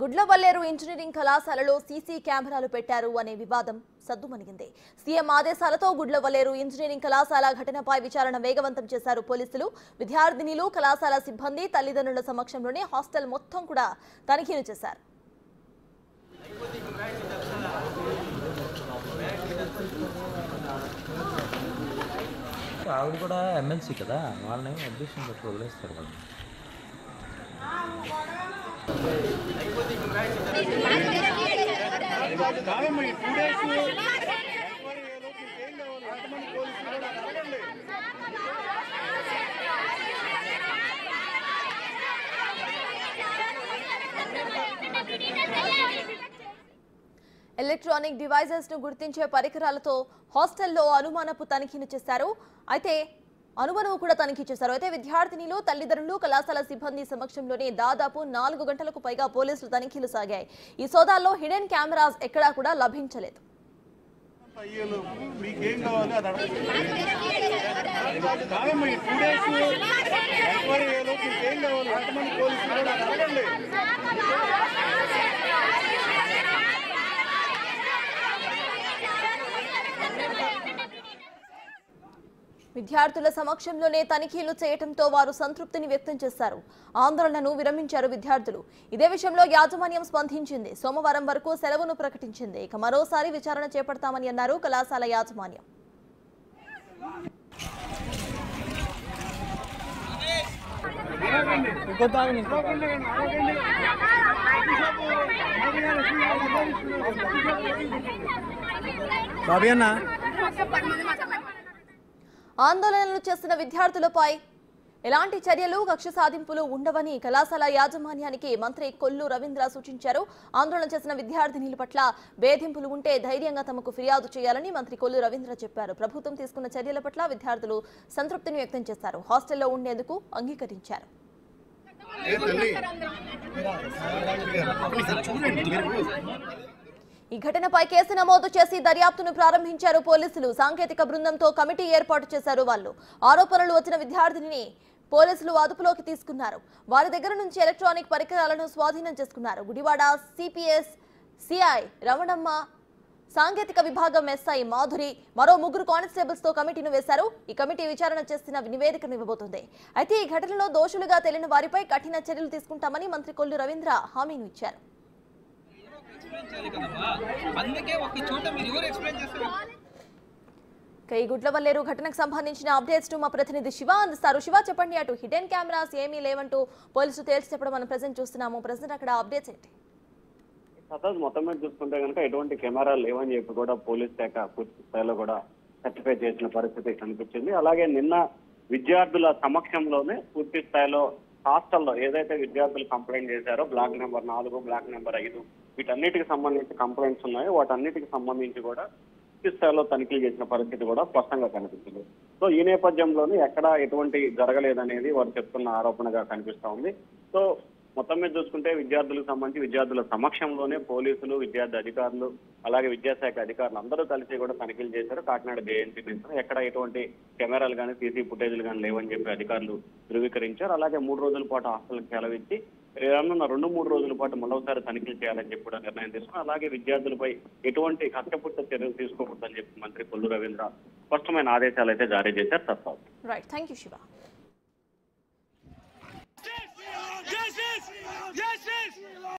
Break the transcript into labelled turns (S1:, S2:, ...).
S1: Gudlavalleru engineering కళాశాలలో CC కెమెరాలు పెట్టారు అనే వివాదం సద్దుమణిగింది. సీఎం ఆదేశాలతో గుడ్లవల్లేరు ఇంజనీరింగ్ కళాశాల ఘటనపై విచారణ వేగవంతం చేశారు పోలీసులు. విద్యార్థినులు, కళాశాల సిబ్బంది, తల్లిదండ్రుల సమక్షంలోనే హాస్టల్ మొత్తం కూడా తనిఖీలు చేశారు.
S2: ఆవిడ కూడా ఎమ్మెల్సీ కదా, వాళ్ళని అబ్జెక్షన్ పెట్టి వదిలేస్తారు వాళ్ళు.
S1: ఎలక్ట్రానిక్ డివైజెస్ ను గుర్తించే పరికరాలతో హాస్టల్లో అనుమానపు తనిఖీలు చేశారు. అయితే విద్యార్థినిలు, తల్లిదండ్రులు, కళాశాల సిబ్బంది సమక్షంలోనే దాదాపు 4 గంటలకు పైగా పోలీసులు తనిఖీలు సాగాయి. ఈ సోదాల్లో హిడెన్ కెమెరాస్ ఎక్కడా కూడా లభించలేదు. విద్యార్థుల సమక్షంలోనే తనిఖీలు చేయడంతో వారు సంతృప్తిని వ్యక్తం చేశారు. ఆందోళనను విరమించారు విద్యార్థులు. ఇదే విషయంలో యాజమాన్యం స్పందించింది. సోమవారం వరకు సెలవును ప్రకటించింది. ఇక మరోసారి విచారణ చేపడతామని అన్నారు కళాశాల యాజమాన్యం. ఆందోళనలు చేస్తున్న విద్యార్థులపై ఎలాంటి చర్యలు, కక్ష సాధింపులు ఉండవని కళాశాల యాజమాన్యానికి మంత్రి కొల్లు రవీంద్ర సూచించారు. ఆందోళన చేసిన విద్యార్థినుల పట్ల వేధింపులు ఉంటే ధైర్యంగా తమకు ఫిర్యాదు చేయాలని మంత్రి కొల్లు రవీంద్ర చెప్పారు. ప్రభుత్వం తీసుకున్న చర్యల పట్ల విద్యార్థులు సంతృప్తిని వ్యక్తం చేశారు. హాస్టల్లో ఉండేందుకు అంగీకరించారు. ఈ ఘటనపై కేసు నమోదు చేసి దర్యాప్తును ప్రారంభించారు పోలీసులు. సాంకేతిక బృందంతో కమిటీ ఏర్పాటు చేశారు. ఆరోపణలు వచ్చిన విద్యార్థిని పోలీసులు అదుపులోకి తీసుకున్నారు. వారి దగ్గర నుంచి ఎలక్ట్రానిక్ పరికరాలను స్వాధీనం చేసుకున్నారు. గుడివాడ సిపిఎస్ సిఐ రమణమ్మ, సాంకేతిక విభాగం ఎస్ఐ మాధురి, మరో 3 కానిస్టేబుల్స్ తో కమిటీను వేశారు. ఈ కమిటీ విచారణ చేసిన నివేదికను ఇవ్వబోతోంది. అయితే ఈ ఘటనలో దోషులుగా తేలిన వారిపై కఠిన చర్యలు తీసుకుంటామని మంత్రి కొల్లు రవీంద్ర హామీని ఇచ్చారు. ఈ గుడ్లవల్లేరు ఘటనకు సంబంధించిన అప్డేట్స్ మా ప్రతినిధి శివ అందిస్తారు. శివ, చెప్పండి. అటు హిడెన్ కెమెరాస్ ఏమీ లేవంటూ పోలీసులు తేల్చి చెప్పడం మనం ప్రెజెంట్ చూస్తున్నాము. ప్రెజెంట్ అక్కడ అప్డేట్స్ ఏంటి?
S3: మొత్తం మీద చూసుకుంటే కనుక ఎటువంటి కెమెరాలు లేవని చెప్పి కూడా పోలీస్ శాఖ పూర్తి స్థాయిలో కూడా సర్టిఫై చేసిన పరిస్థితి కనిపించింది. అలాగే నిన్న విద్యార్థుల సమక్షంలోనే పూర్తి స్థాయిలో హాస్టల్లో ఏదైతే విద్యార్థులు కంప్లైంట్ చేశారో బ్లాక్ నెంబర్ 4, బ్లాక్ నెంబర్ 5 వీటన్నిటికి సంబంధించి కంప్లైంట్స్ ఉన్నాయో వాటన్నిటికి సంబంధించి కూడా పూర్తి స్థాయిలో తనిఖీలు చేసిన పరిస్థితి కూడా స్పష్టంగా కనిపిస్తుంది. సో ఈ నేపథ్యంలోనే ఎక్కడ ఎటువంటి జరగలేదనేది వారు చెప్తున్న ఆరోపణగా కనిపిస్తా ఉంది. సో మొత్తం మీద చూసుకుంటే విద్యార్థులకు సంబంధించి విద్యార్థుల సమక్షంలోనే పోలీసులు, విద్యార్థి అధికారులు, అలాగే విద్యాశాఖ అధికారులు అందరూ కలిసి కూడా తనిఖీలు చేశారు. కాకినాడ జేఎన్సీ నుంచి ఎక్కడ ఎటువంటి కెమెరాలు కానీ సీసీ ఫుటేజ్లు కానీ లేవని చెప్పి అధికారులు ధృవీకరించారు. అలాగే 3 రోజుల పాటు హాస్టల్కి సెలవిచ్చి రానున్న 2-3 రోజుల పాటు మరోసారి తనిఖీలు చేయాలని చెప్పి కూడా నిర్ణయం తీసుకున్నారు. అలాగే విద్యార్థులపై ఎటువంటి కక్షపూరిత చర్యలు తీసుకోకూడదని చెప్పి మంత్రి కొల్లు రవీంద్ర స్పష్టమైన ఆదేశాలు అయితే జారీ చేశారు.
S1: శివ.